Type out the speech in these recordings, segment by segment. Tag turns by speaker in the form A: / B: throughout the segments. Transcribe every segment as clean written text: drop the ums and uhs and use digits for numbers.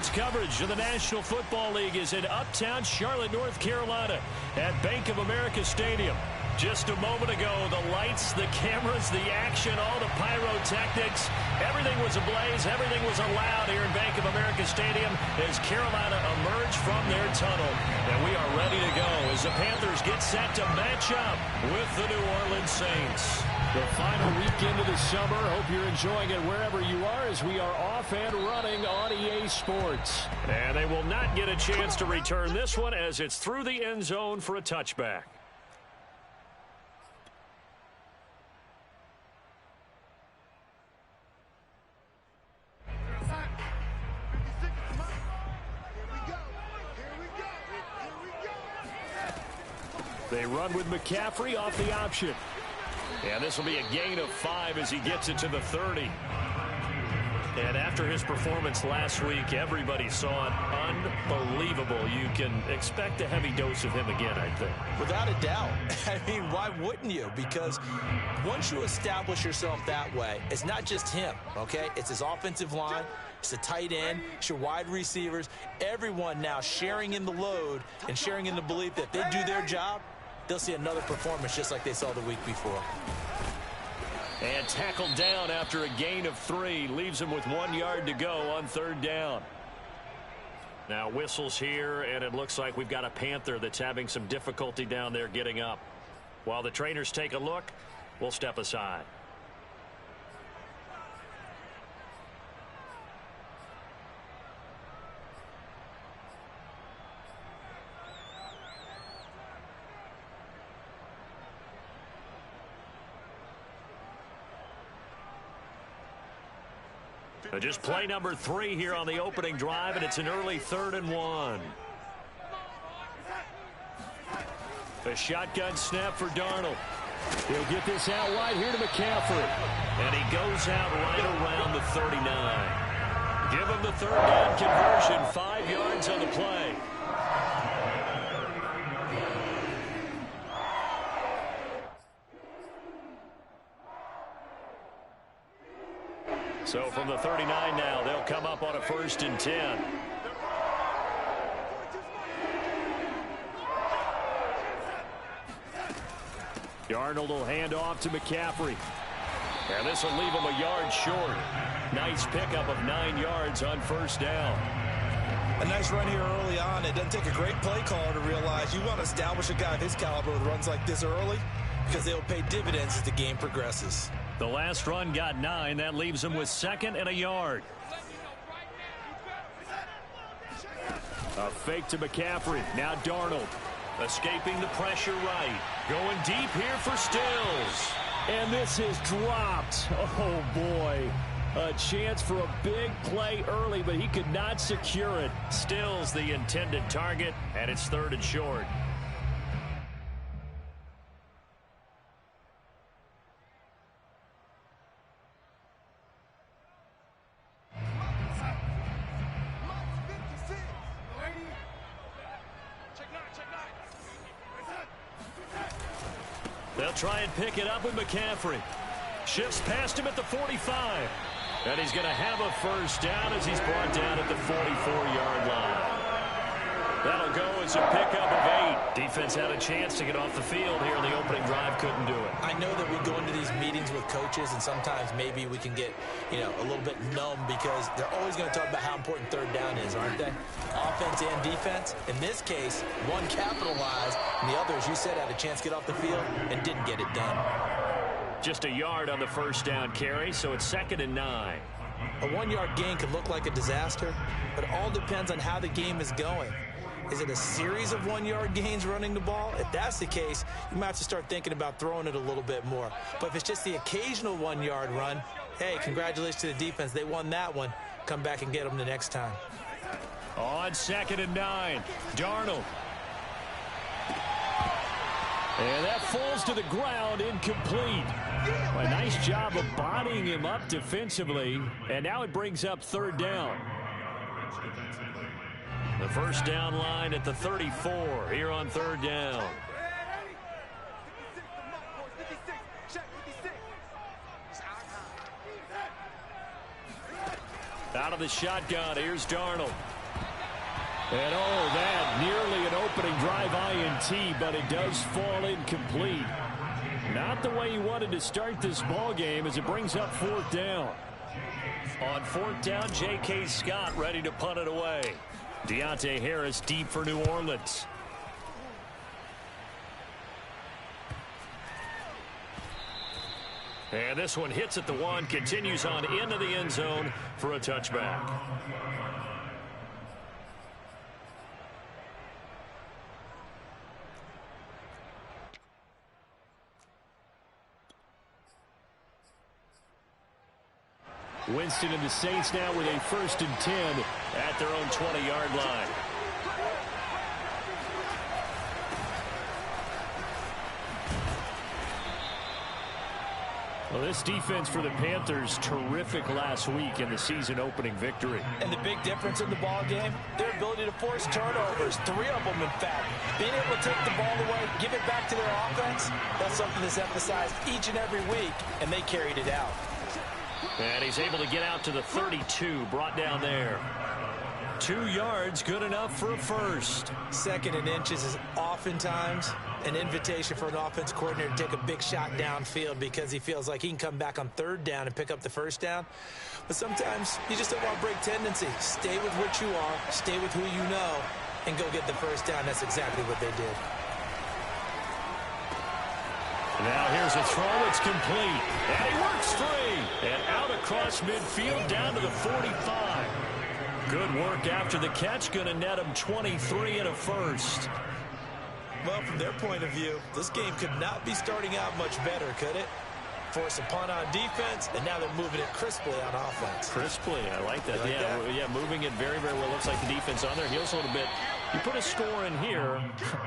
A: Tonight's coverage of the National Football League is in uptown Charlotte, North Carolina at Bank of America Stadium. Just a moment ago, the lights, the cameras, the action, all the pyrotechnics, everything was ablaze, everything was allowed here in Bank of America Stadium as Carolina emerged from their tunnel. And we are ready to go as the Panthers get set to match up with the New Orleans Saints. The final weekend of the summer. Hope you're enjoying it wherever you are as we are off and running on EA Sports. And they will not get a chance to return this one as it's through the end zone for a touchback. They run with McCaffrey off the option. And this will be a gain of 5 as he gets it to the 30. And after his performance last week, everybody saw it unbelievable. You can expect a heavy dose of him again, I think.
B: Without a doubt. I mean, why wouldn't you? Because once you establish yourself that way, it's not just him, okay? It's his offensive line. It's the tight end. It's your wide receivers. Everyone now sharing in the load and sharing in the belief that if they do their job, they'll see another performance just like they saw the week before.
A: And tackled down after a gain of 3. Leaves him with 1 yard to go on 3rd down. Now whistles here, and it looks like we've got a Panther that's having some difficulty down there getting up. While the trainers take a look, we'll step aside. Just play number 3 here on the opening drive, and it's an early 3rd and 1. A shotgun snap for Darnold. He'll get this out wide here to McCaffrey. And he goes out right around the 39. Give him the 3rd down conversion, 5 yards on the play. So from the 39 now, they'll come up on a 1st and 10. Darnold will hand off to McCaffrey. And this will leave him a yard short. Nice pickup of 9 yards on 1st down.
B: A nice run here early on. It doesn't take a great play caller to realize you want to establish a guy of his caliber with runs like this early because they'll pay dividends as the game progresses.
A: The last run got 9. That leaves him with 2nd and a yard. A fake to McCaffrey. Now Darnold. Escaping the pressure right. Going deep here for Stills. And this is dropped. Oh, boy. A chance for a big play early, but he could not secure it. Stills the intended target, and it's 3rd and short. They'll try and pick it up with McCaffrey. Shifts past him at the 45. And he's going to have a 1st down as he's brought down at the 44-yard line. That'll go as a pickup of 8. Defense had a chance to get off the field here in the opening drive. Couldn't do it.
B: I know that we go into these meetings with coaches, and sometimes maybe we can get, a little bit numb because they're always going to talk about how important 3rd down is, aren't they? Offense and defense. In this case, one capitalized, and the other, as you said, had a chance to get off the field and didn't get it done.
A: Just a yard on the 1st down carry, so it's 2nd and 9.
B: A 1-yard gain could look like a disaster, but it all depends on how the game is going. Is it a series of 1-yard gains running the ball? If that's the case, you might have to start thinking about throwing it a little bit more. But if it's just the occasional 1-yard run, hey, congratulations to the defense. They won that one. Come back and get them the next time.
A: On 2nd and 9, Darnold. And that falls to the ground, incomplete. A nice job of bodying him up defensively. And now it brings up 3rd down. The 1st down line at the 34 here on 3rd down. Out of the shotgun, here's Darnold. And oh, that nearly an opening drive INT, but it does fall incomplete. Not the way he wanted to start this ball game as it brings up 4th down. On 4th down, J.K. Scott ready to punt it away. Deontay Harris deep for New Orleans. And this one hits at the 1, continues on into the end zone for a touchback. Winston and the Saints now with a 1st and 10 at their own 20-yard line. Well, this defense for the Panthers, terrific last week in the season-opening victory.
B: And the big difference in the ball game, their ability to force turnovers, 3 of them, in fact. Being able to take the ball away, give it back to their offense, that's something that's emphasized each and every week, and they carried it out.
A: And he's able to get out to the 32, brought down there. 2 yards, good enough for a first.
B: 2nd and inches is oftentimes an invitation for an offense coordinator to take a big shot downfield because he feels like he can come back on 3rd down and pick up the 1st down. But sometimes you just don't want to break tendency. Stay with what you are, stay with who you know, and go get the 1st down. That's exactly what they did.
A: Now here's a throw. It's complete. And he works free. And out across midfield down to the 45. Good work after the catch. Going to net him 23 and a first.
B: Well, from their point of view, this game could not be starting out much better, could it? Force a punt on defense, and now they're moving it crisply on offense.
A: Crisply, I like that.
B: You like that?
A: Yeah, moving it very, very well. Looks like the defense on there heals a little bit. You put a score in here,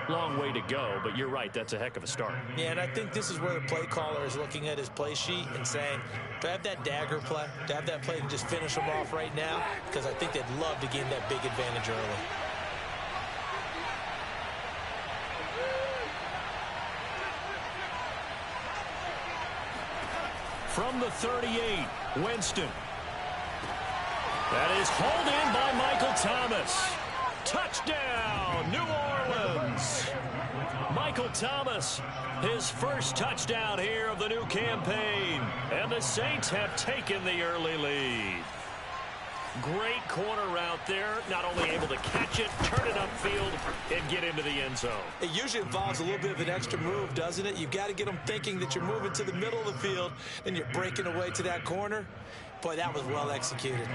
A: long way to go, but you're right, that's a heck of a start.
B: Yeah, and I think this is where the play caller is looking at his play sheet and saying, do I have that dagger play? Do I have that play and just finish them off right now? Because I think they'd love to gain that big advantage early.
A: From the 38, Winston. That is hauled in by Michael Thomas. Touchdown, New Orleans. Michael Thomas, his first touchdown here of the new campaign. And the Saints have taken the early lead. Great corner route there. Not only able to catch it, turn it upfield, and get into the end zone.
B: It usually involves a little bit of an extra move, doesn't it? You've got to get them thinking that you're moving to the middle of the field, and you're breaking away to that corner. Boy, that was well executed.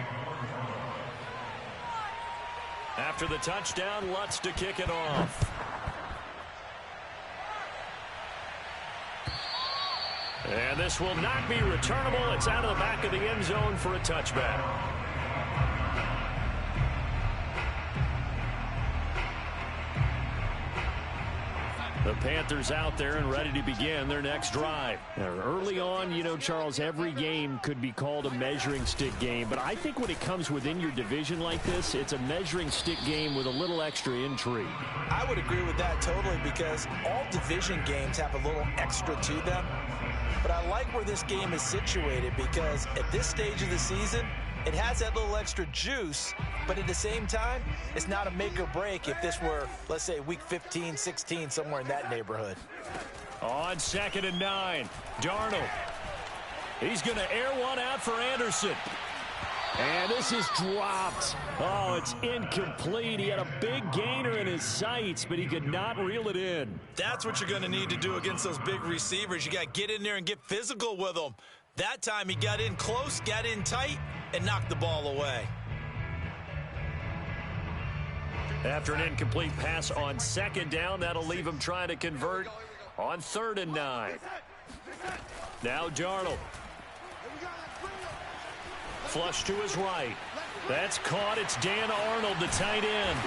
A: After the touchdown, Lutz to kick it off. And this will not be returnable. It's out of the back of the end zone for a touchback. The Panthers out there and ready to begin their next drive. Now, early on, you know, Charles, every game could be called a measuring stick game. But I think when it comes within your division like this, it's a measuring stick game with a little extra intrigue.
B: I would agree with that totally because all division games have a little extra to them. But I like where this game is situated because at this stage of the season, it has that little extra juice, but at the same time, it's not a make or break if this were, let's say, week 15, 16, somewhere in that neighborhood.
A: On 2nd and 9, Darnold. He's going to air one out for Anderson. And this is dropped. Oh, it's incomplete. He had a big gainer in his sights, but he could not reel it in.
B: That's what you're going to need to do against those big receivers. You got to get in there and get physical with them. That time he got in close, got in tight, and knocked the ball away.
A: After an incomplete pass on 2nd down, that'll leave him trying to convert on 3rd and 9. Now Darnold. Flush to his right. That's caught. It's Dan Arnold, the tight end.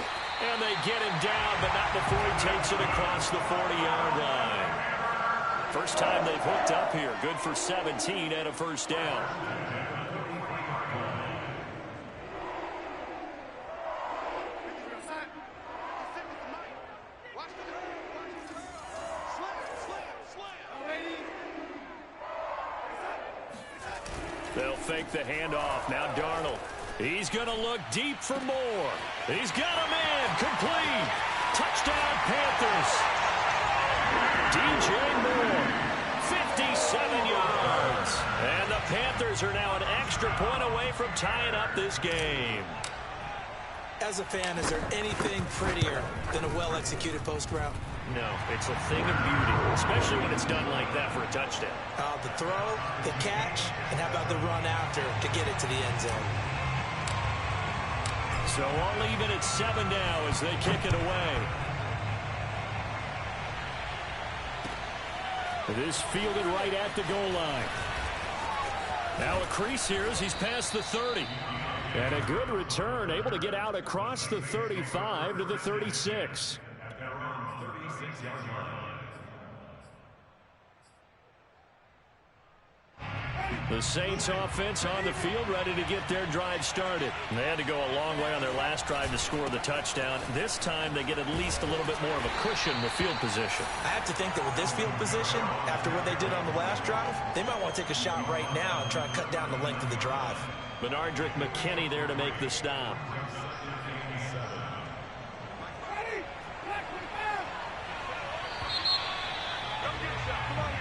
A: And they get him down, but not before he takes it across the 40-yard line. First time they've hooked up here. Good for 17 and a first down. They'll fake the handoff. Now Darnold. He's going to look deep for more. He's got a man. Complete. Touchdown, Panthers. DJ Moore, 57 yards. And the Panthers are now an extra point away from tying up this game.
B: As a fan, is there anything prettier than a well-executed post route?
A: No, it's a thing of beauty, especially when it's done like that for a touchdown.
B: The throw, the catch, and how about the run after to get it to the end zone?
A: So all even at 7 now as they kick it away. It is fielded right at the goal line. Now a crease here as he's past the 30. And a good return, able to get out across the 35 to the 36. The Saints offense on the field, ready to get their drive started. They had to go a long way on their last drive to score the touchdown. This time they get at least a little bit more of a cushion with field position.
B: I have to think that with this field position, after what they did on the last drive, they might want to take a shot right now and try and cut down the length of the drive.
A: Benardrick McKinney there to make the stop.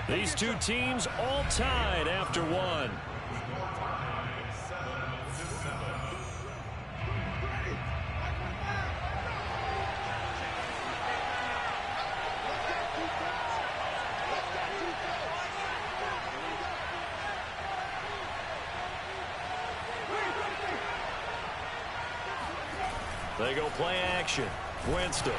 A: These two teams all tied after one. They go play action. Winston.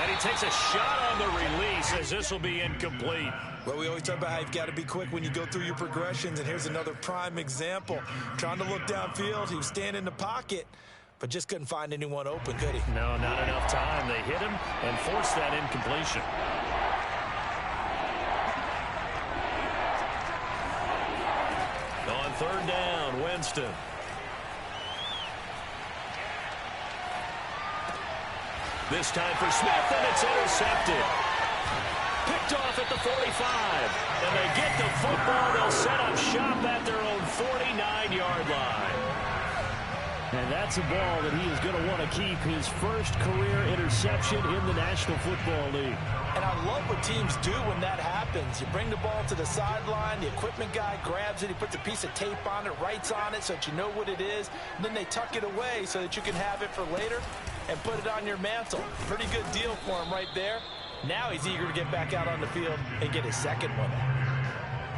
A: And he takes a shot on the release as this will be incomplete.
B: Well, we always talk about how you've got to be quick when you go through your progressions, and here's another prime example. Trying to look downfield, he was standing in the pocket, but just couldn't find anyone open, could he?
A: No, not enough time. They hit him and forced that incompletion. On third down, Winston. This time for Smith, and it's intercepted. Picked off at the 45. And they get the football. They'll set up shop at their own 49-yard line. And that's a ball that he is going to want to keep, his first career interception in the National Football League.
B: And I love what teams do when that happens. You bring the ball to the sideline, the equipment guy grabs it, he puts a piece of tape on it, writes on it so that you know what it is, and then they tuck it away so that you can have it for later and put it on your mantle. Pretty good deal for him right there. Now he's eager to get back out on the field and get his second one.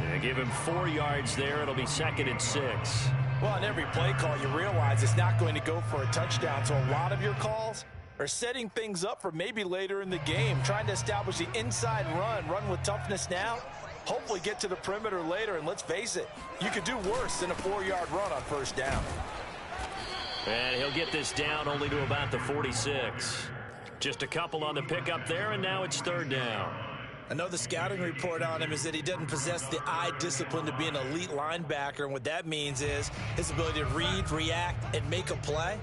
A: They give him 4 yards there. It'll be 2nd and 6.
B: Well, on every play call, you realize it's not going to go for a touchdown, so a lot of your calls are setting things up for maybe later in the game, trying to establish the inside run with toughness now, hopefully get to the perimeter later, and let's face it, you could do worse than a 4-yard run on first down.
A: And he'll get this down only to about the 46. Just a couple on the pickup there, and now it's 3rd down.
B: I know the scouting report on him is that he doesn't possess the eye discipline to be an elite linebacker, and what that means is his ability to read, react, and make a play.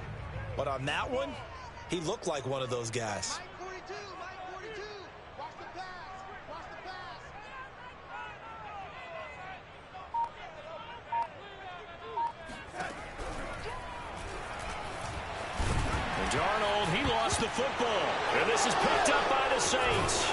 B: But on that one, he looked like one of those guys.
A: Darnold, he lost the football. And this is picked up by the Saints.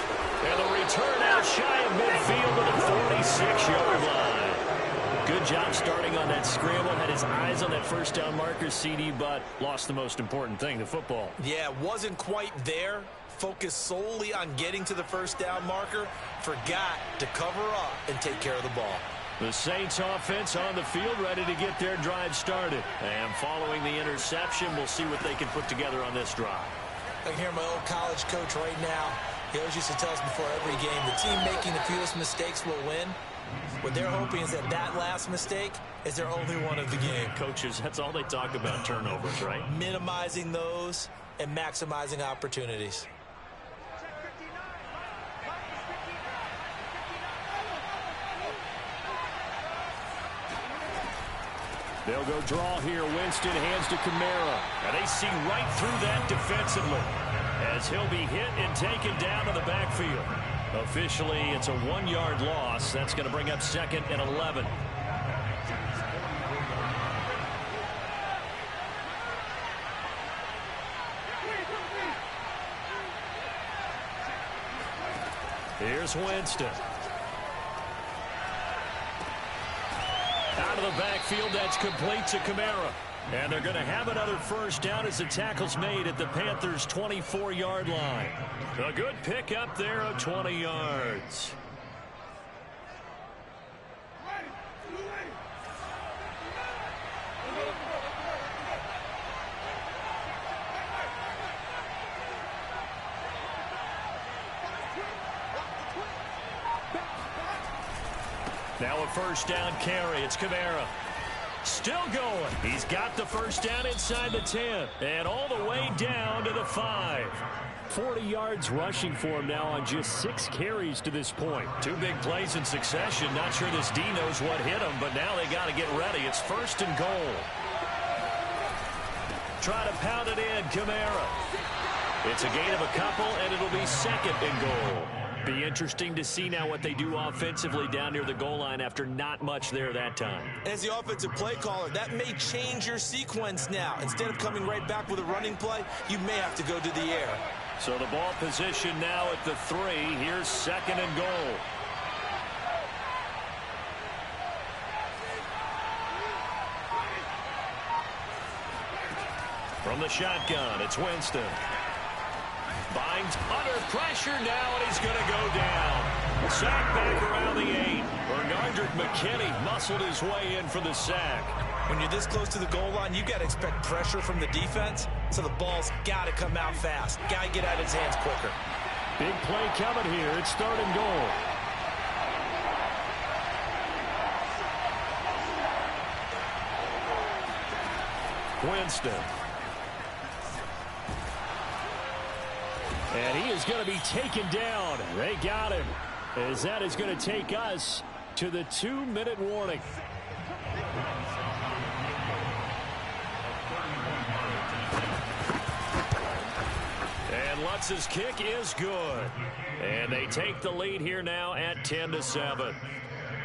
A: And the return out shy of midfield to the 46-yard line. Good job starting on that scramble. Had his eyes on that first down marker, CD, but lost the most important thing, the football.
B: Yeah, wasn't quite there. Focused solely on getting to the first down marker. Forgot to cover up and take care of the ball.
A: The Saints offense on the field, ready to get their drive started. And following the interception, we'll see what they can put together on this drive.
B: I can hear my old college coach right now. He always used to tell us before every game, the team making the fewest mistakes will win. What they're hoping is that that last mistake is their only one of the game.
A: Coaches, that's all they talk about, turnovers, right?
B: Minimizing those and maximizing opportunities.
A: They'll go draw here. Winston hands to Kamara. And they see right through that defensively as he'll be hit and taken down to the backfield. Officially, it's a 1-yard loss. That's going to bring up 2nd and 11. Here's Winston. Out of the backfield, that's complete to Kamara. And they're going to have another first down as the tackle's made at the Panthers' 24-yard line. A good pickup there of 20 yards. Now a first down carry. It's Kamara. Still going. He's got the first down inside the 10. And all the way down to the 5. 40 yards rushing for him now on just 6 carries to this point. 2 big plays in succession. Not sure this D knows what hit him, but now they got to get ready. It's first and goal. Try to pound it in, Kamara. It's a gain of a couple, and it'll be second and goal. Be interesting to see now what they do offensively down near the goal line after not much there that time.
B: As the offensive play caller, that may change your sequence now. Instead of coming right back with a running play, you may have to go to the air.
A: So the ball position now at the 3. Here's second and goal. From the shotgun, it's Winston. Binds under pressure now, and he's going to go down. Sack back around the 8. Bernardrick McKinney muscled his way in for the sack.
B: When you're this close to the goal line, you got to expect pressure from the defense, so the ball's got to come out fast. Got to get out of his hands quicker.
A: Big play coming here. It's third and goal. Winston. And he is going to be taken down. They got him, as that is going to take us to the 2-minute warning. And Lutz's kick is good. And they take the lead here now at 10-7.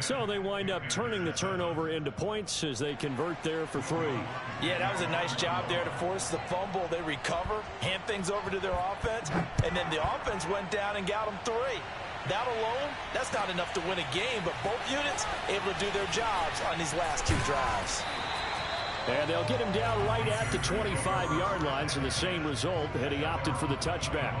A: So they wind up turning the turnover into points as they convert there for 3.
B: Yeah, that was a nice job there to force the fumble. They recover, hand things over to their offense, and then the offense went down and got them 3. That alone, that's not enough to win a game, but both units able to do their jobs on these last 2 drives.
A: And they'll get him down right at the 25-yard line, so the same result, and he opted for the touchback.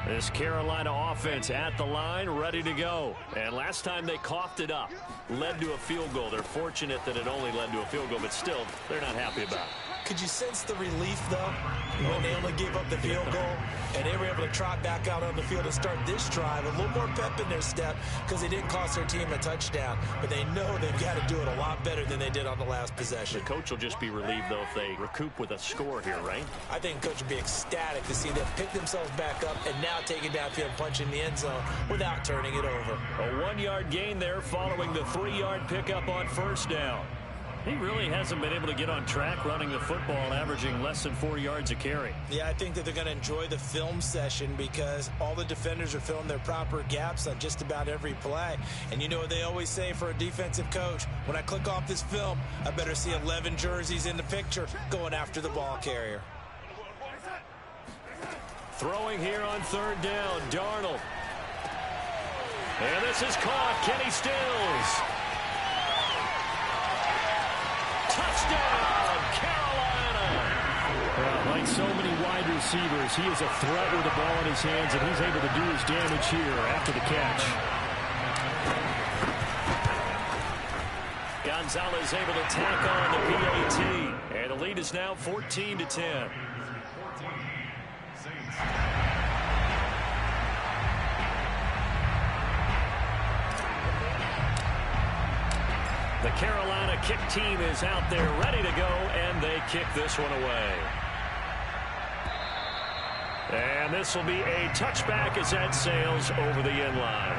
A: This Carolina offense at the line, ready to go. And last time they coughed it up, led to a field goal. They're fortunate that it only led to a field goal, but still, they're not happy about it.
B: Could you sense the relief, though, when they only gave up the field goal and they were able to trot back out on the field and start this drive? A little more pep in their step because they didn't cost their team a touchdown, but they know they've got to do it a lot better than they did on the last possession.
A: The coach will just be relieved, though, if they recoup with a score here, right?
B: I think the coach will be ecstatic to see them pick themselves back up and now take it downfield and punch in the end zone without turning it over.
A: A 1-yard gain there following the 3-yard pickup on first down. He really hasn't been able to get on track running the football, averaging less than 4 yards a carry.
B: Yeah, I think that they're going to enjoy the film session because all the defenders are filling their proper gaps on just about every play. And you know what they always say for a defensive coach? When I click off this film, I better see 11 jerseys in the picture going after the ball carrier.
A: Throwing here on third down, Darnold. And this is caught. Kenny Stills. Touchdown, Carolina! Like so many wide receivers, he is a threat with the ball in his hands, and he's able to do his damage here after the catch. Gonzalez able to tack on the PAT, and the lead is now 14-10. The Carolina kick team is out there ready to go, and they kick this one away. And this will be a touchback as that sails over the end line.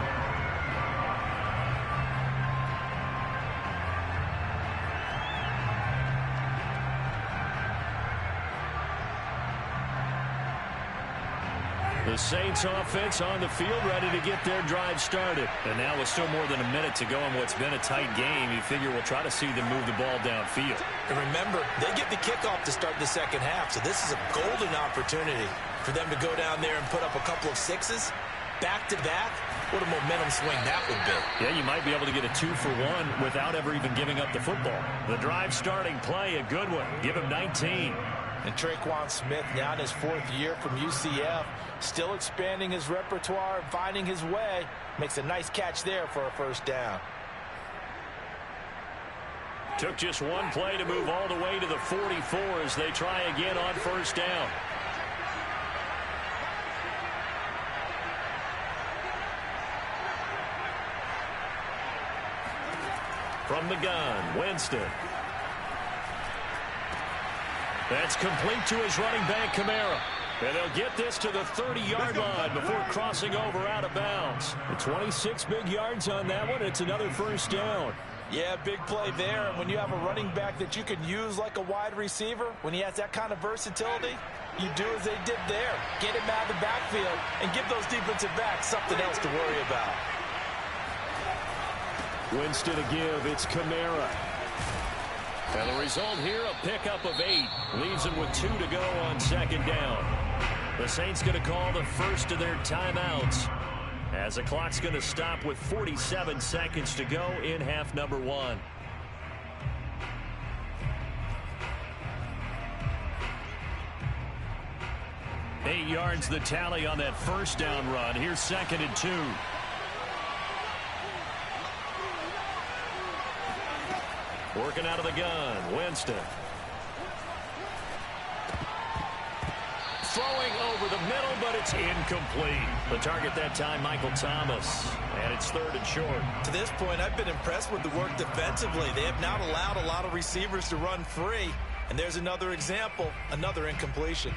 A: The The Saints offense on the field, ready to get their drive started. And now with still more than a minute to go in what's been a tight game, you figure we'll try to see them move the ball downfield.
B: And remember, they get the kickoff to start the second half, so this is a golden opportunity for them to go down there and put up a couple of sixes back-to-back. What a momentum swing that would be.
A: Yeah, you might be able to get a 2-for-1 without ever even giving up the football. The drive starting play, a good one. Give him 19.
B: And Traquan Smith, now in his fourth year from UCF, still expanding his repertoire, finding his way. Makes a nice catch there for a first down.
A: Took just one play to move all the way to the 44 as they try again on first down. From the gun, Winston. That's complete to his running back, Kamara. And they'll get this to the 30-yard line before crossing over out of bounds. 26 big yards on that one. It's another first down.
B: Yeah, big play there. And when you have a running back that you can use like a wide receiver, when he has that kind of versatility, you do as they did there. Get him out of the backfield and give those defensive backs something else to worry about.
A: Winston to give. It's Kamara. And the result here, a pickup of 8. Leaves them with 2 to go on second down. The Saints going to call the first of their timeouts, as the clock's going to stop with 47 seconds to go in half number 1. Eight yards the tally on that first down run. Here's second and 2. Working out of the gun, Winston. Throwing over the middle, but it's incomplete. The target that time, Michael Thomas. And it's third and short.
B: To this point, I've been impressed with the work defensively. They have not allowed a lot of receivers to run free. And there's another example, another incompletion.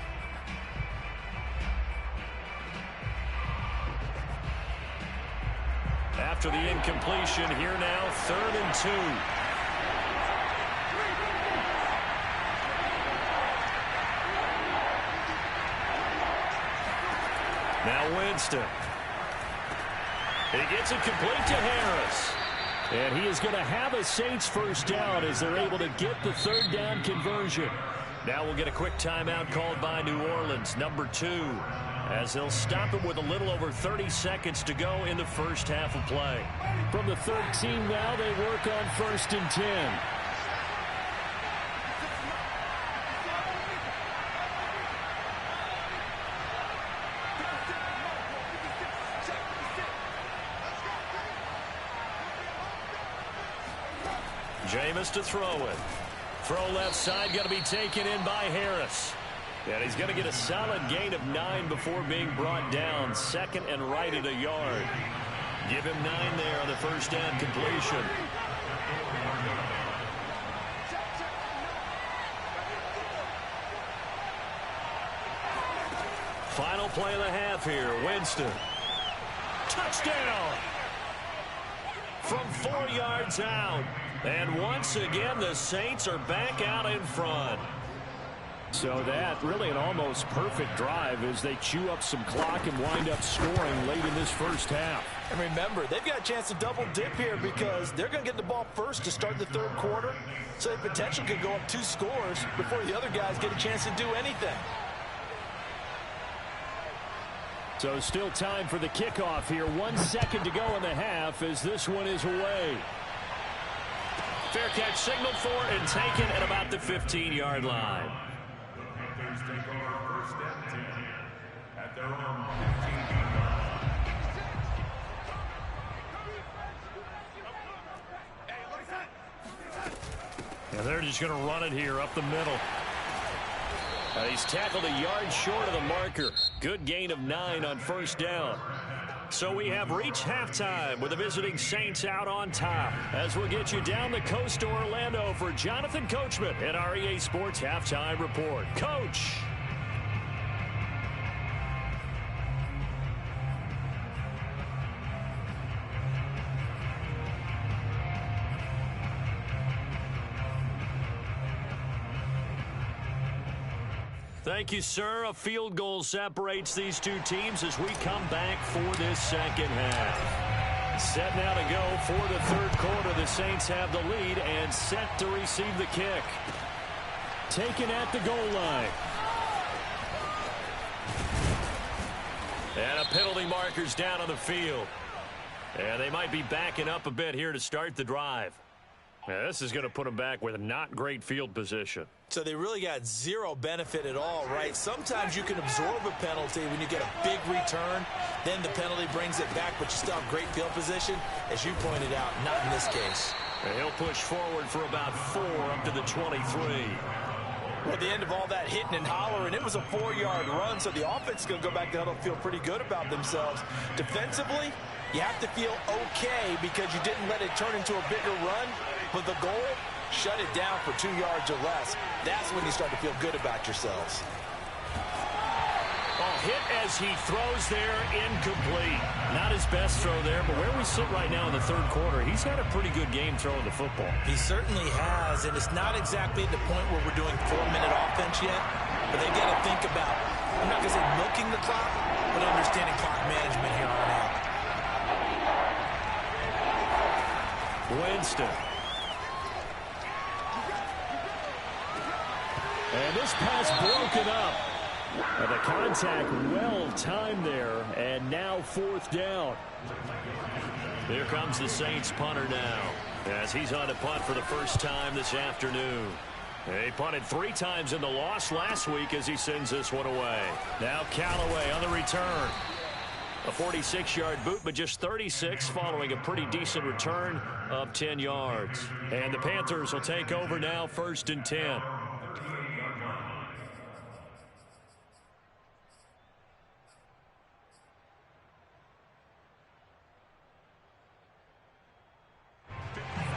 A: After the incompletion, here now, third and 2. Now Winston. He gets it complete to Harris. And he is going to have a Saints first down as they're able to get the third down conversion. Now we'll get a quick timeout called by New Orleans, number 2, as they'll stop it with a little over 30 seconds to go in the first half of play. From the 13 now, they work on first and 10. Jameis to throw it. Throw left side, going to be taken in by Harris. And he's going to get a solid gain of 9 before being brought down. Second and right at a yard. Give him 9 there on the first down completion. Final play of the half here. Winston. Touchdown! From 4 yards out. And once again, the Saints are back out in front. So that really an almost perfect drive as they chew up some clock and wind up scoring late in this first half.
B: And remember, they've got a chance to double dip here because they're going to get the ball first to start the third quarter. So they potentially could go up 2 scores before the other guys get a chance to do anything.
A: So still time for the kickoff here. 1 second to go in the half as this one is away. Fair catch signaled for and taken at about the 15-yard line. And they're just going to run it here up the middle. He's tackled a yard short of the marker. Good gain of 9 on first down. So we have reached halftime with the visiting Saints out on top. As we'll get you down the coast to Orlando for Jonathan Coachman at our EA Sports Halftime Report. Coach. Thank you, sir. A field goal separates these two teams as we come back for this second half. Set now to go for the third quarter. The Saints have the lead and set to receive the kick. Taken at the goal line. And a penalty marker's down on the field. And they might be backing up a bit here to start the drive. Now, this is going to put them back with not great field position.
B: So they really got zero benefit at all, right? Sometimes you can absorb a penalty when you get a big return. Then the penalty brings it back, but you still have great field position. As you pointed out, not in this case.
A: And he'll push forward for about 4 up to the 23.
B: Well, at the end of all that hitting and hollering, it was a 4-yard run, so the offense is going to go back to huddle, feel pretty good about themselves. Defensively, you have to feel okay because you didn't let it turn into a bigger run. But the goal, shut it down for 2 yards or less. That's when you start to feel good about yourselves.
A: Oh, hit as he throws there, incomplete. Not his best throw there, but where we sit right now in the third quarter, he's had a pretty good game throwing the football.
B: He certainly has, and it's not exactly at the point where we're doing 4-minute offense yet, but they've got to think about, I'm not going to say milking the clock, but understanding clock management here on out.
A: Winston. And this pass broken up. And the contact well timed there. And now 4th down. Here comes the Saints punter now, as he's on to punt for the first time this afternoon. He punted 3 times in the loss last week as he sends this one away. Now Callaway on the return. A 46-yard boot, but just 36 following a pretty decent return of 10 yards. And the Panthers will take over now, 1st and 10.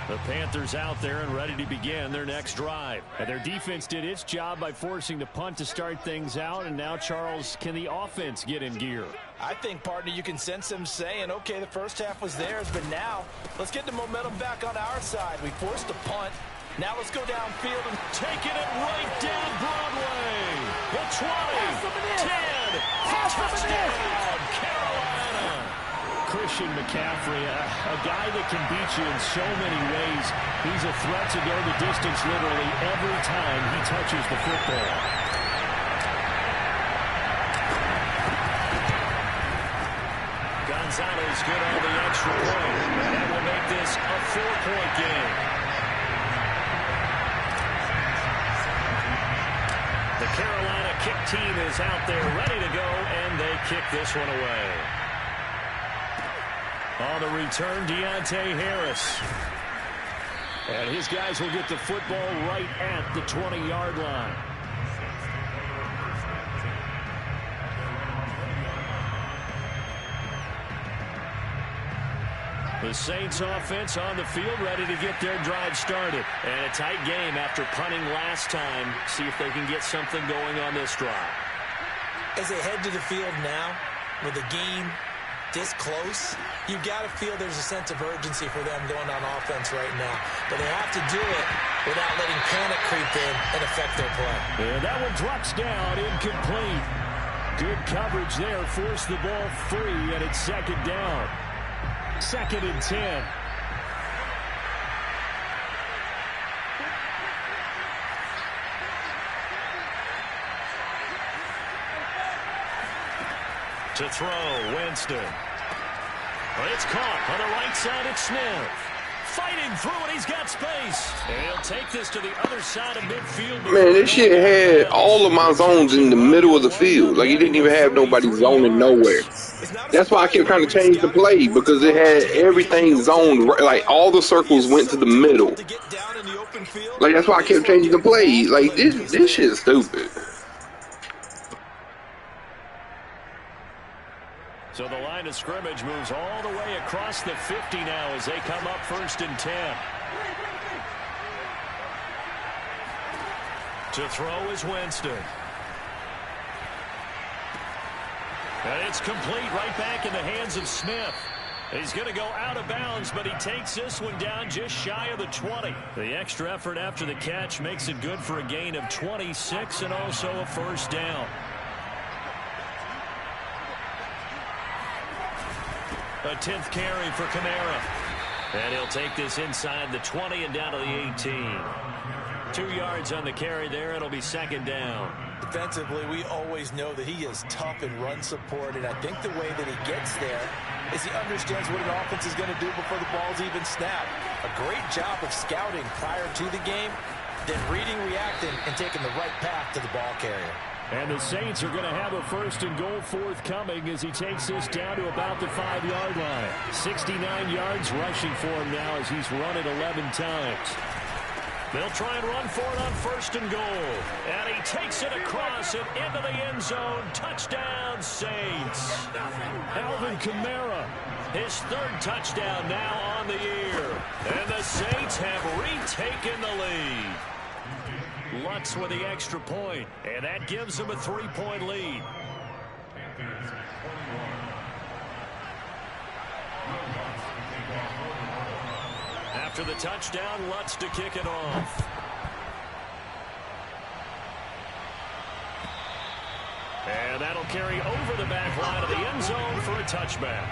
A: The Panthers out there and ready to begin their next drive. And their defense did its job by forcing the punt to start things out. And now, Charles, can the offense get in gear?
B: I think, partner, you can sense them saying, okay, the first half was theirs, but now let's get the momentum back on our side. We forced a punt. Now let's go downfield and taking it right down Broadway. The 20, 10, touchdown, Carolina.
A: Christian McCaffrey, a guy that can beat you in so many ways. He's a threat to go the distance literally every time he touches the football. Gonzalez good on the extra point. That will make this a 4-point game. The Carolina kick team is out there ready to go, and they kick this one away. On the return, Deontay Harris. And his guys will get the football right at the 20-yard line. The Saints offense on the field ready to get their drive started. And a tight game after punting last time. See if they can get something going on this drive.
B: As they head to the field now with the game this close, you've got to feel there's a sense of urgency for them going on offense right now. But they have to do it without letting panic creep in and affect their play.
A: And that one drops down, incomplete. Good coverage there, forced the ball free, and it's 2nd down. 2nd and 10. To throw, Winston. It's caught on the right side. It's Smith. Fighting through it. He's got space. And he'll take this to the other side of midfield.
C: Man, this shit had all of my zones in the middle of the field. Like, he didn't even have nobody zoning nowhere. That's why I kept trying to change the play, because it had everything zoned. Like, all the circles went to the middle. Like, that's why I kept changing the play. Like, this shit is stupid.
A: So the line of scrimmage moves all the way across the 50 now as they come up 1st and 10. To throw is Winston. And it's complete right back in the hands of Smith. He's going to go out of bounds, but he takes this one down just shy of the 20. The extra effort after the catch makes it good for a gain of 26 and also a first down. A 10th carry for Kamara. And he'll take this inside the 20 and down to the 18. 2 yards on the carry there. It'll be second down.
B: Defensively, we always know that he is tough in run support, and I think the way that he gets there is he understands what an offense is going to do before the ball's even snapped. A great job of scouting prior to the game, then reading, reacting, and taking the right path to the ball carrier.
A: And the Saints are going to have a first and goal forthcoming as he takes this down to about the 5-yard line. 69 yards rushing for him now as he's run it 11 times. They'll try and run for it on first and goal. And he takes it across and into the end zone. Touchdown, Saints. Alvin Kamara, his 3rd touchdown now on the year. And the Saints have retaken the lead. Lutz with the extra point, and that gives them a 3-point lead. After the touchdown, Lutz to kick it off. And that'll carry over the back line of the end zone for a touchback.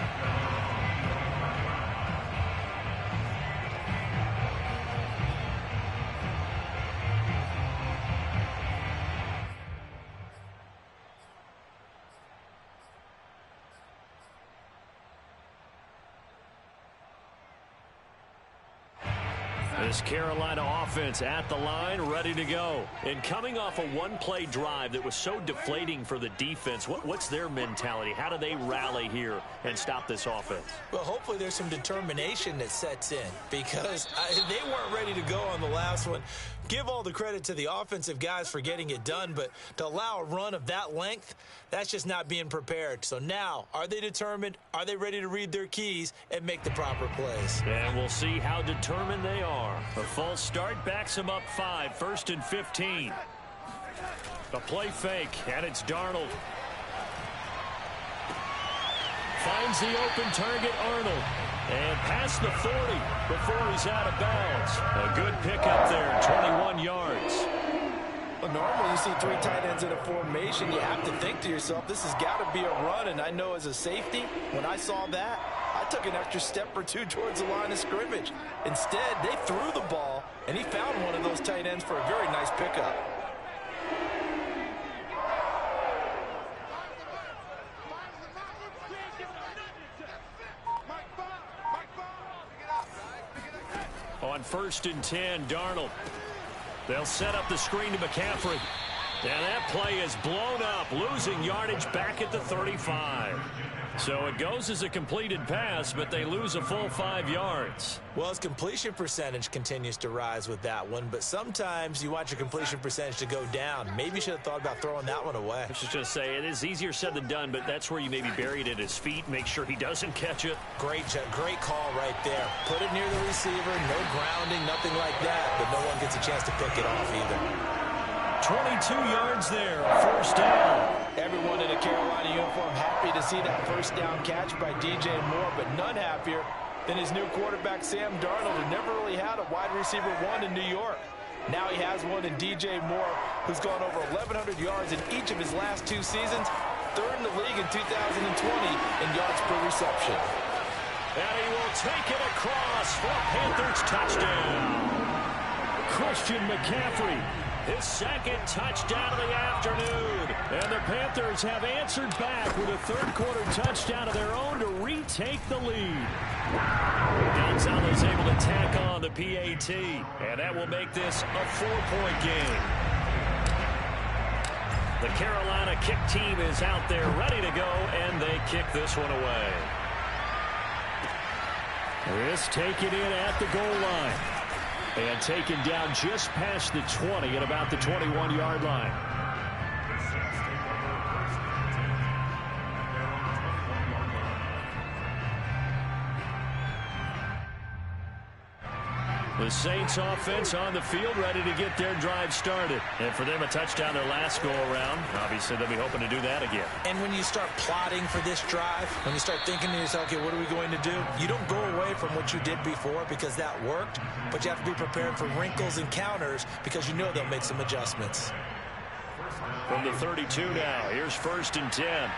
A: This Carolina offense at the line, ready to go. And coming off a one-play drive that was so deflating for the defense, what's their mentality? How do they rally here and stop this offense?
B: Well, hopefully there's some determination that sets in because they weren't ready to go on the last one. Give all the credit to the offensive guys for getting it done, but to allow a run of that length, that's just not being prepared. So now, are they determined? Are they ready to read their keys and make the proper plays?
A: And we'll see how determined they are. A false start backs them up 5, 1st and 15. A play fake, and it's Darnold. Finds the open target, Arnold. And past the 40 before he's out of bounds. A good pickup there, 21 yards.
B: Well, normally you see 3 tight ends in a formation, you have to think to yourself, this has got to be a run. And I know as a safety, when I saw that, I took an extra step or 2 towards the line of scrimmage. Instead, they threw the ball, and he found one of those tight ends for a very nice pickup.
A: On 1st and 10, Darnold. They'll set up the screen to McCaffrey. And that play is blown up, losing yardage back at the 35. So it goes as a completed pass, but they lose a full 5 yards.
B: Well, his completion percentage continues to rise with that one, but sometimes you want your completion percentage to go down. Maybe you should have thought about throwing that one away.
A: I was just say, it is easier said than done, but that's where you maybe bury it at his feet, make sure he doesn't catch it.
B: Great call right there. Put it near the receiver, no grounding, nothing like that, but no one gets a chance to pick it off either.
A: 22 yards there, first down.
B: Everyone in a Carolina uniform happy to see that first down catch by DJ Moore, but none happier than his new quarterback, Sam Darnold, who never really had a wide receiver 1 in New York. Now he has one in DJ Moore, who's gone over 1,100 yards in each of his last 2 seasons, 3rd in the league in 2020 in yards per reception.
A: And he will take it across for a Panthers touchdown. Christian McCaffrey, his 2nd touchdown of the afternoon. And the Panthers have answered back with a 3rd quarter touchdown of their own to retake the lead. Gonzalez able to tack on the PAT. And that will make this a 4-point game. The Carolina kick team is out there ready to go, and they kick this one away. This taken in at the goal line. And taken down just past the 20 at about the 21-yard line. The Saints offense on the field, ready to get their drive started. And for them, a touchdown their last go-around. Obviously, they'll be hoping to do that again.
B: And when you start plotting for this drive, when you start thinking to yourself, okay, what are we going to do? You don't go away from what you did before because that worked, but you have to be prepared for wrinkles and counters because you know they'll make some adjustments.
A: From the 32 now, here's 1st and 10.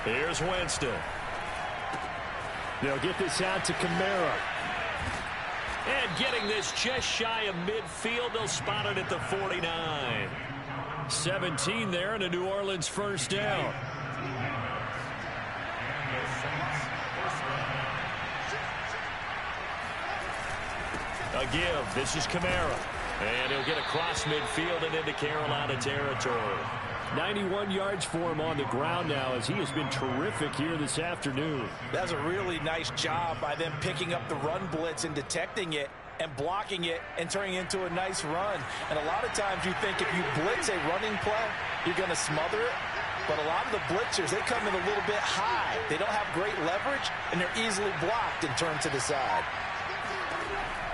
A: Here's Winston. They'll get this out to Kamara. And getting this just shy of midfield, they'll spot it at the 49. 17 there and a New Orleans first down. A give. This is Kamara. And he'll get across midfield and into Carolina territory. 91 yards for him on the ground now as he has been terrific here this afternoon.
B: That's a really nice job by them picking up the run blitz and detecting it and blocking it and turning it into a nice run. And a lot of times you think if you blitz a running play, you're going to smother it. But a lot of the blitzers, they come in a little bit high. They don't have great leverage, and they're easily blocked and turned to the side.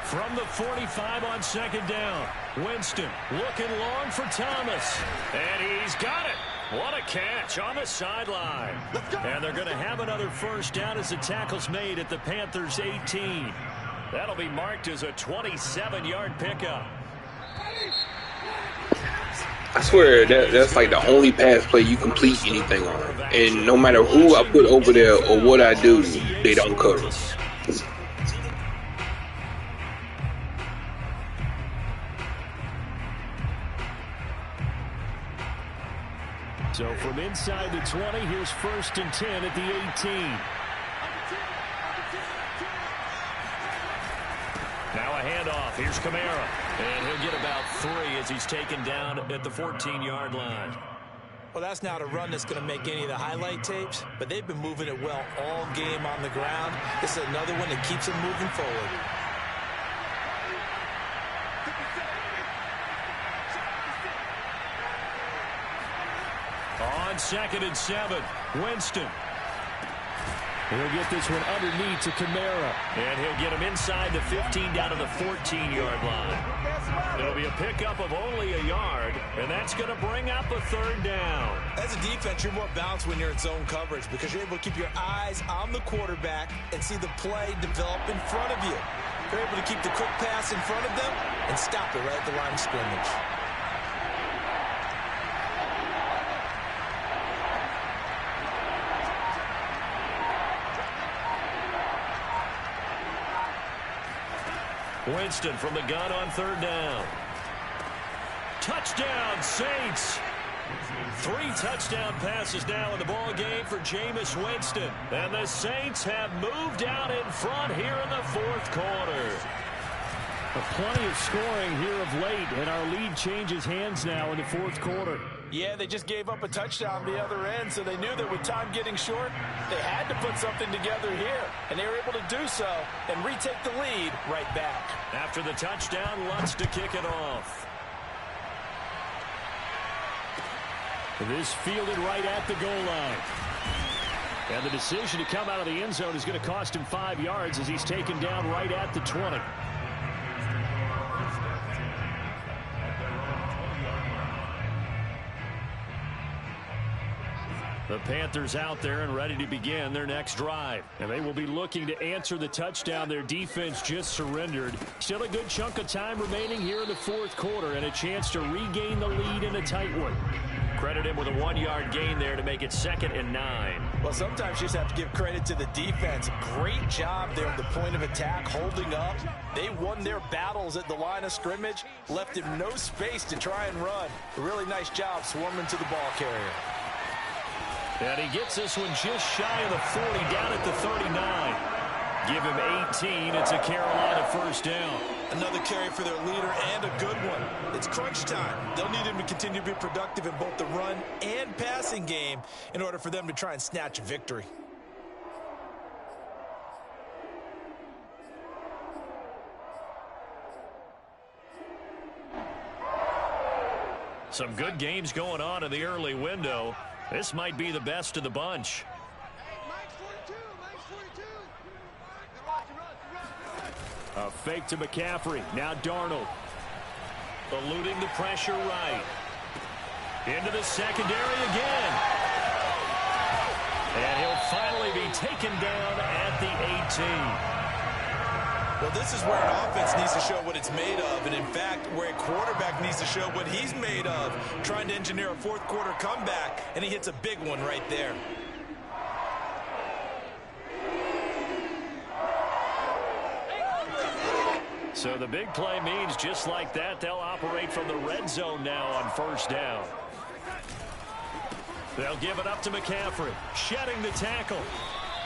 A: From the 45 on 2nd down, Winston looking long for Thomas. And he's got it. What a catch on the sideline. And they're going to have another first down as the tackle's made at the Panthers' 18. That'll be marked as a 27-yard pickup.
C: I swear that's like the only pass play you complete anything on. And no matter who I put over there or what I do, they don't cover.
A: So from inside the 20, here's 1st and 10 at the 18. Now a handoff. Here's Kamara. And he'll get about 3 as he's taken down at the 14-yard line.
B: Well, that's not a run that's going to make any of the highlight tapes, but they've been moving it well all game on the ground. This is another one that keeps them moving forward.
A: On 2nd and 7, Winston. He'll get this one underneath to Kamara. And he'll get him inside the 15 down to the 14-yard line. It'll be a pickup of only a yard, and that's going to bring up a 3rd down.
B: As a defense, you're more balanced when you're in zone coverage because you're able to keep your eyes on the quarterback and see the play develop in front of you. You're able to keep the quick pass in front of them and stop it right at the line of scrimmage.
A: Winston from the gun on 3rd down. Touchdown, Saints. 3 touchdown passes now in the ball game for Jameis Winston. And the Saints have moved out in front here in the 4th quarter. Plenty of scoring here of late, and our lead changes hands now in the 4th quarter.
B: Yeah, they just gave up a touchdown the other end, so they knew that with time getting short, they had to put something together here. And they were able to do so and retake the lead right back.
A: After the touchdown, Lutz to kick it off. This fielded right at the goal line. And the decision to come out of the end zone is going to cost him 5 yards as he's taken down right at the 20. The Panthers out there and ready to begin their next drive. And they will be looking to answer the touchdown their defense just surrendered. Still a good chunk of time remaining here in the 4th quarter and a chance to regain the lead in a tight one. Credit him with a 1-yard gain there to make it 2nd and 9.
B: Well, sometimes you just have to give credit to the defense. Great job there at the point of attack, holding up. They won their battles at the line of scrimmage, left him no space to try and run. A really nice job swarming to the ball carrier.
A: And he gets this one just shy of the 40 down at the 39. Give him 18. It's a Carolina first down.
B: Another carry for their leader and a good one. It's crunch time. They'll need him to continue to be productive in both the run and passing game in order for them to try and snatch a victory.
A: Some good games going on in the early window. This might be the best of the bunch. A fake to McCaffrey. Now Darnold. Eluding the pressure right. Into the secondary again. And he'll finally be taken down at the 18.
B: Well, this is where an offense needs to show what it's made of, and in fact, where a quarterback needs to show what he's made of, trying to engineer a fourth-quarter comeback, and he hits a big one right there.
A: So the big play means just like that, they'll operate from the red zone now on first down. They'll give it up to McCaffrey, shedding the tackle.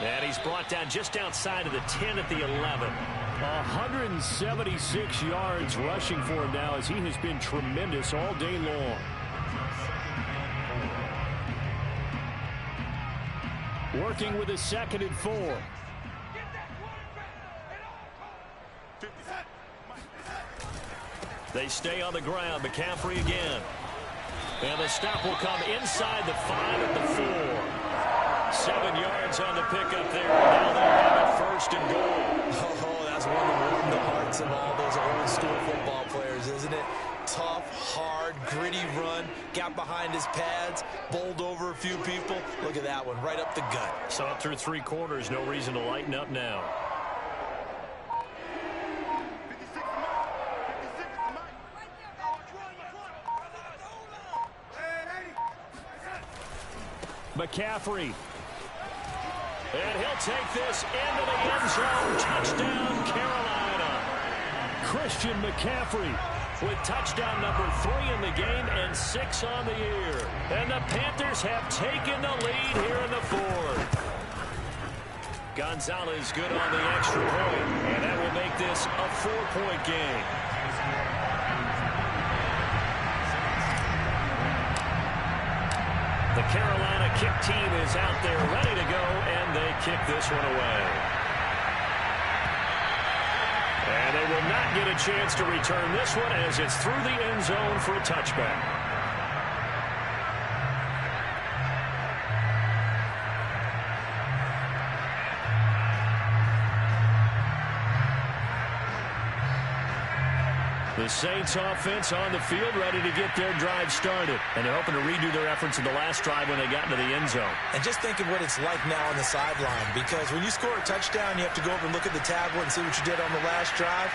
A: And he's brought down just outside of the 10 at the 11. 176 yards rushing for him now as he has been tremendous all day long. Working with a 2nd and 4. They stay on the ground. McCaffrey again. And the stop will come inside the 5 at the 4. 7 yards on the pickup there. Now they have it 1st and goal.
B: Oh, that's one to warm the hearts of all those old school football players, isn't it? Tough, hard, gritty run. Got behind his pads, bowled over a few people. Look at that one, right up the gut.
A: So up through 3 quarters, no reason to lighten up now. McCaffrey. And he'll take this into the end zone. Touchdown, Carolina. Christian McCaffrey with touchdown number 3 in the game and 6 on the year. And the Panthers have taken the lead here in the 4th. Gonzalez good on the extra point, and that will make this a 4-point game. The Carolina kick team is out there ready to go, and they kick this one away. And they will not get a chance to return this one as it's through the end zone for a touchback. The Saints offense on the field ready to get their drive started. And they're hoping to redo their efforts in the last drive when they got into the end zone.
B: And just think of what it's like now on the sideline, because when you score a touchdown, you have to go over and look at the tablet and see what you did on the last drive.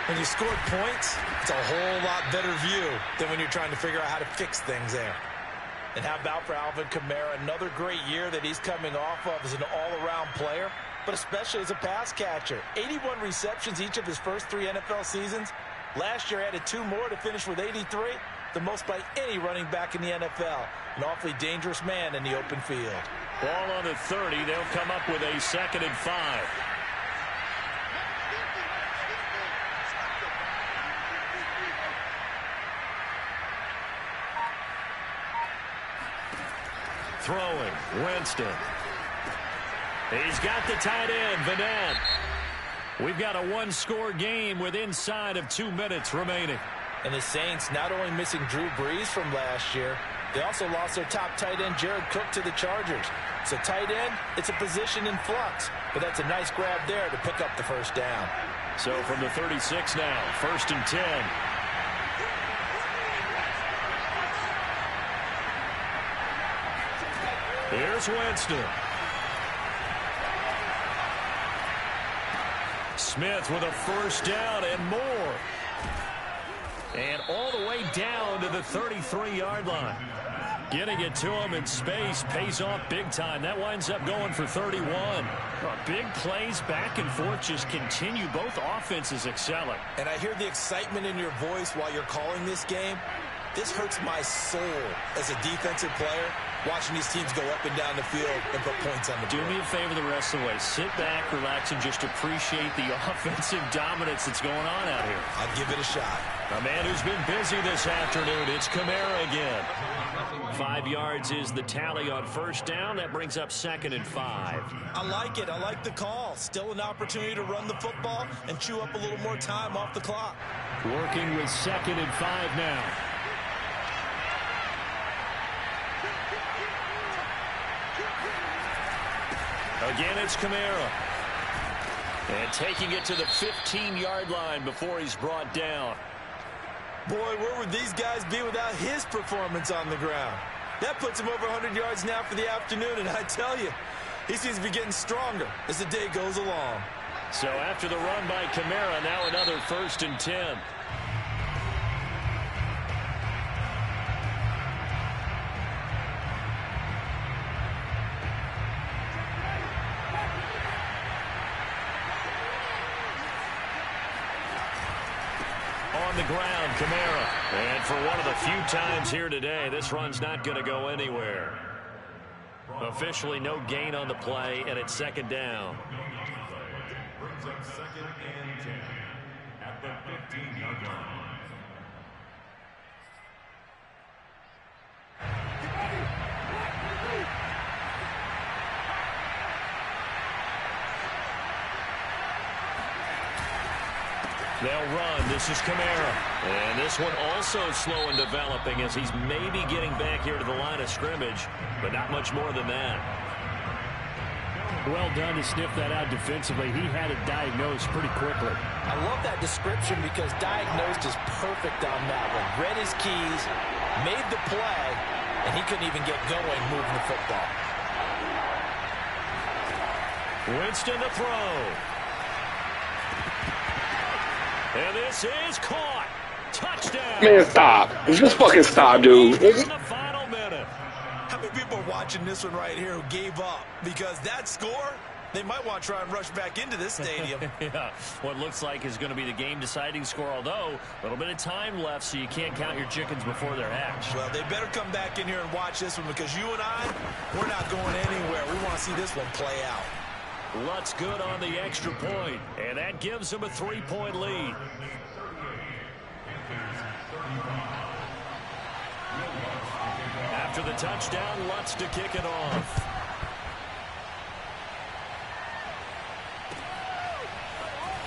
B: When you scored points, it's a whole lot better view than when you're trying to figure out how to fix things there. And how about for Alvin Kamara, another great year that he's coming off of as an all-around player, but especially as a pass catcher. 81 receptions each of his first 3 NFL seasons. Last year added 2 more to finish with 83, the most by any running back in the NFL. An awfully dangerous man in the open field.
A: Ball on the 30. They'll come up with a 2nd and 5. Throwing, Winston. He's got the tight end, Vanette. We've got a 1-score game with inside of 2 minutes remaining.
B: And the Saints not only missing Drew Brees from last year, they also lost their top tight end, Jared Cook, to the Chargers. So tight end, it's a position in flux. But that's a nice grab there to pick up the first down.
A: So from the 36 now, 1st and 10. Here's Winston. Smith with a 1st down and more. And all the way down to the 33-yard line. Getting it to him in space pays off big time. That winds up going for 31. Big plays back and forth just continue. Both offenses excelling.
B: And I hear the excitement in your voice while you're calling this game. This hurts my soul as a defensive player, watching these teams go up and down the field and put points on the board.
A: Do me a favor the rest of the way. Sit back, relax, and just appreciate the offensive dominance that's going on out here.
B: I'll give it a shot.
A: A man who's been busy this afternoon. It's Kamara again. 5 yards is the tally on 1st down. That brings up 2nd and 5.
B: I like it. I like the call. Still an opportunity to run the football and chew up a little more time off the clock.
A: Working with 2nd and 5 now. Again, it's Kamara. And taking it to the 15-yard line before he's brought down.
B: Boy, where would these guys be without his performance on the ground? That puts him over 100 yards now for the afternoon, and I tell you, he seems to be getting stronger as the day goes along.
A: So after the run by Kamara, now another 1st and 10. On the ground, Kamara. And for one of the few times here today, this run's not going to go anywhere. Officially no gain on the play, and it's 2nd down.
D: Brings up 2nd and 10 at the 15-yard line.
A: They'll run. This is Kamara. And this one also slow in developing as he's maybe getting back here to the line of scrimmage, but not much more than that.
E: Well done to sniff that out defensively. He had it diagnosed pretty quickly.
B: I love that description because diagnosed is perfect on that one. Read his keys, made the play, and he couldn't even get going moving the football.
A: Winston to throw. And this is caught. Touchdown.
C: Man, stop. Just fucking stop, dude.
A: In the final minute.
B: How many people are watching this one right here who gave up? Because that score, they might want to try and rush back into this stadium.
A: Yeah, what looks like is going to be the game-deciding score, although a little bit of time left, so you can't count your chickens before they're hatched.
B: Well, they better come back in here and watch this one because you and I, we're not going anywhere. We want to see this one play out.
A: Lutz good on the extra point, and that gives him a 3-point lead. After the touchdown, Lutz to kick it off.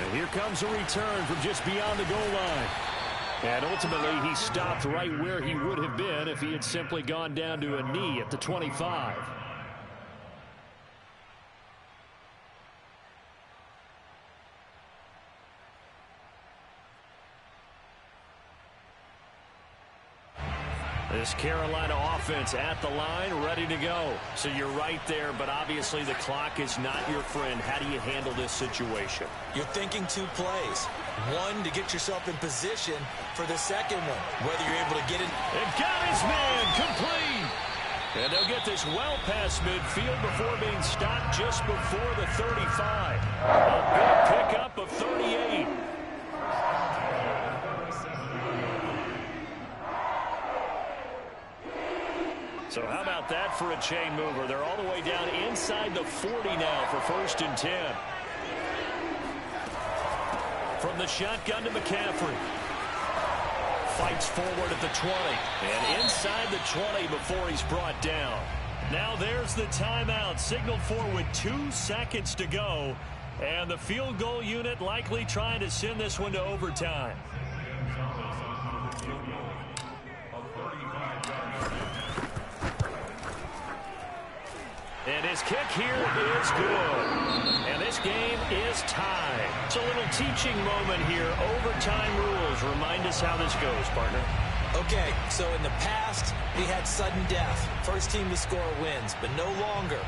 A: And here comes a return from just beyond the goal line. And ultimately, he stopped right where he would have been if he had simply gone down to a knee at the 25. This Carolina offense at the line, ready to go. So you're right there, but obviously the clock is not your friend. How do you handle this situation?
B: You're thinking 2 plays. One, to get yourself in position for the second one. Whether you're able to get it.
A: And got his man complete. And they'll get this well past midfield before being stopped just before the 35. A big pickup of 38. So how about that for a chain mover? They're all the way down inside the 40 now for 1st and 10. From the shotgun to McCaffrey. Fights forward at the 20. And inside the 20 before he's brought down. Now there's the timeout signaled for with 2 seconds to go. And the field goal unit likely trying to send this one to overtime. And his kick here is good. And this game is tied. It's a little teaching moment here. Overtime rules. Remind us how this goes, partner.
B: Okay, so in the past, we had sudden death. First team to score wins, but no longer.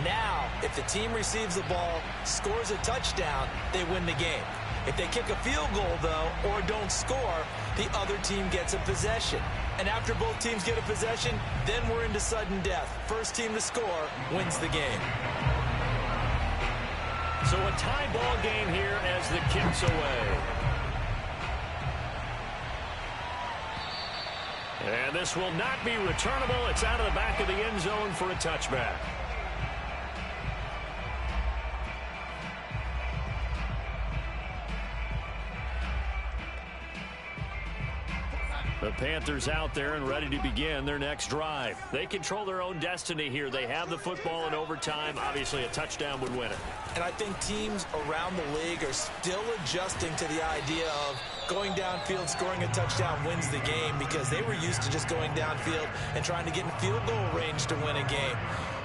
B: Now, if the team receives the ball, scores a touchdown, they win the game. If they kick a field goal, though, or don't score, the other team gets a possession. And after both teams get a possession, then we're into sudden death. First team to score wins the game.
A: So a tie ball game here as the kick's away. And this will not be returnable. It's out of the back of the end zone for a touchback. The Panthers out there and ready to begin their next drive. They control their own destiny here. They have the football in overtime. Obviously, a touchdown would win it.
B: And I think teams around the league are still adjusting to the idea of going downfield, scoring a touchdown wins the game because they were used to just going downfield and trying to get in field goal range to win a game.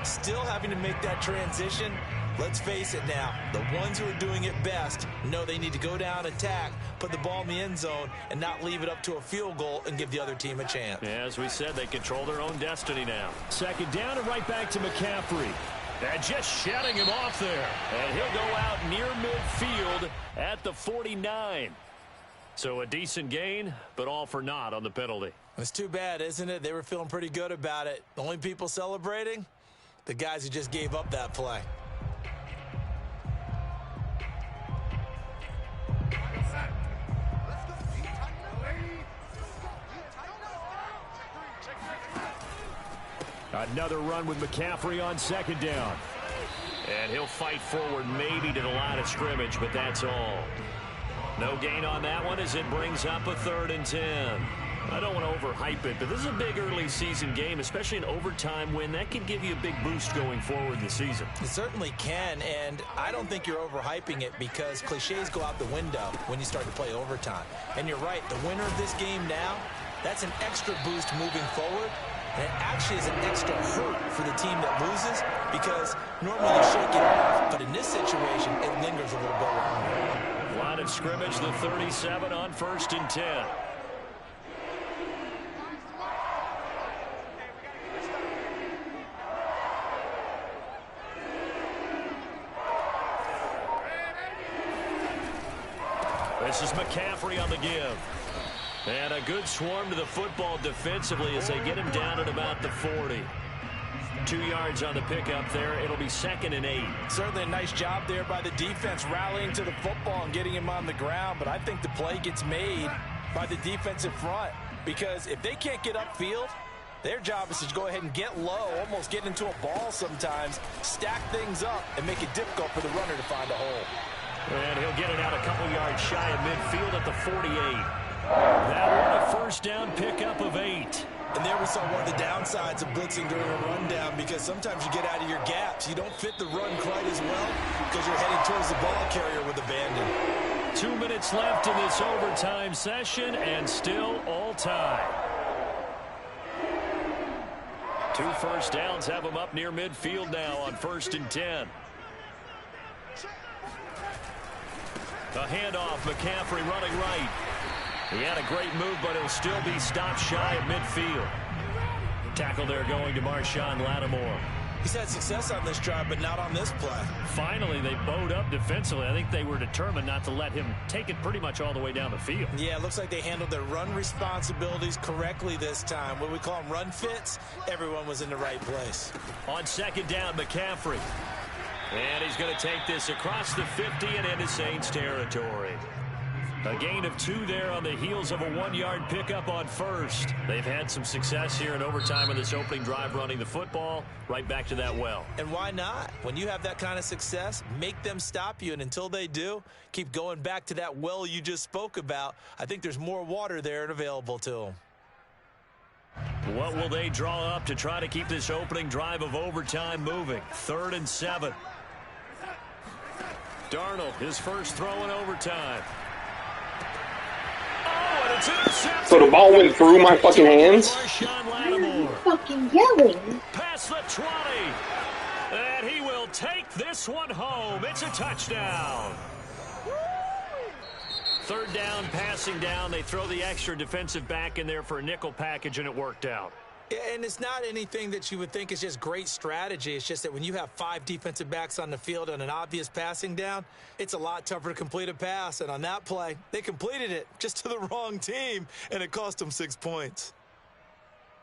B: Still having to make that transition. Let's face it now, the ones who are doing it best know they need to go down, attack, put the ball in the end zone, and not leave it up to a field goal and give the other team a chance.
A: Yeah, as we said, they control their own destiny now. Second down and right back to McCaffrey. And just shutting him off there. And he'll go out near midfield at the 49. So a decent gain, but all for naught on the penalty.
B: It's too bad, isn't it? They were feeling pretty good about it. The only people celebrating? The guys who just gave up that play.
A: Another run with McCaffrey on second down. And he'll fight forward maybe to the line of scrimmage, but that's all. No gain on that one as it brings up a 3rd and 10. I don't want to overhype it, but this is a big early season game, especially an overtime win. That can give you a big boost going forward in the season.
B: It certainly can, and I don't think you're overhyping it because cliches go out the window when you start to play overtime. And you're right, the winner of this game now, that's an extra boost moving forward. And it actually is an extra hurt for the team that loses because normally you shake it off, but in this situation, it lingers a little bit longer.
A: Line of scrimmage, the 37 on 1st and 10. This is McCaffrey on the give. And a good swarm to the football defensively as they get him down at about the 40. 2 yards on the pickup there. It'll be 2nd and 8.
B: Certainly a nice job there by the defense rallying to the football and getting him on the ground. But I think the play gets made by the defensive front because if they can't get upfield, their job is to go ahead and get low, almost get into a ball sometimes, stack things up, and make it difficult for the runner to find a hole.
A: And he'll get it out a couple yards shy of midfield at the 48. That one a 1st down pickup of 8.
B: And there we saw one of the downsides of blitzing during a rundown because sometimes you get out of your gaps. You don't fit the run quite as well because you're headed towards the ball carrier with abandon.
A: 2 minutes left in this overtime session and still all tied. 2 first downs have them up near midfield now on 1st and 10. A handoff, McCaffrey running right. He had a great move, but he'll still be stopped shy at midfield. Tackle there going to Marshawn Lattimore.
B: He's had success on this drive, but not on this play.
A: Finally, they bowed up defensively. I think they were determined not to let him take it pretty much all the way down the field.
B: Yeah, it looks like they handled their run responsibilities correctly this time. What we call them run fits, everyone was in the right place.
A: On 2nd down, McCaffrey. And he's going to take this across the 50 and into Saints territory. A gain of 2 there on the heels of a 1-yard pickup on 1st. They've had some success here in overtime in this opening drive running the football. Right back to that well.
B: And why not? When you have that kind of success, make them stop you. And until they do, keep going back to that well you just spoke about. I think there's more water there and available to them.
A: What will they draw up to try to keep this opening drive of overtime moving? 3rd and 7. Darnold, his first throw in overtime.
C: So the ball went through my fucking hands?
F: Fucking yelling.
A: Past the 20. And he will take this one home. It's a touchdown. 3rd down, passing down. They throw the extra defensive back in there for a nickel package, and it worked out.
B: And it's not anything that you would think is just great strategy. It's just that when you have 5 defensive backs on the field on an obvious passing down, it's a lot tougher to complete a pass. And on that play, they completed it just to the wrong team, and it cost them 6 points.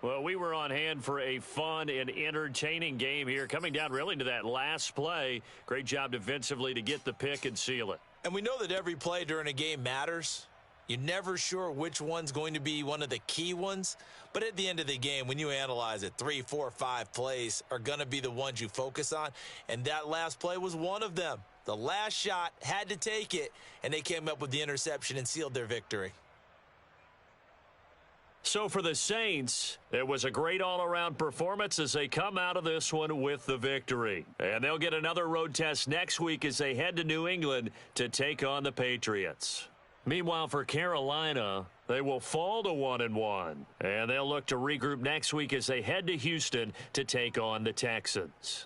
A: Well, we were on hand for a fun and entertaining game here, coming down really to that last play. Great job defensively to get the pick and seal it.
B: And we know that every play during a game matters. You're never sure which one's going to be one of the key ones. But at the end of the game, when you analyze it, 3, 4, 5 plays are going to be the ones you focus on. And that last play was one of them. The last shot had to take it, and they came up with the interception and sealed their victory.
A: So for the Saints, it was a great all-around performance as they come out of this one with the victory. And they'll get another road test next week as they head to New England to take on the Patriots. Meanwhile, for Carolina, they will fall to 1-1. And they'll look to regroup next week as they head to Houston to take on the Texans.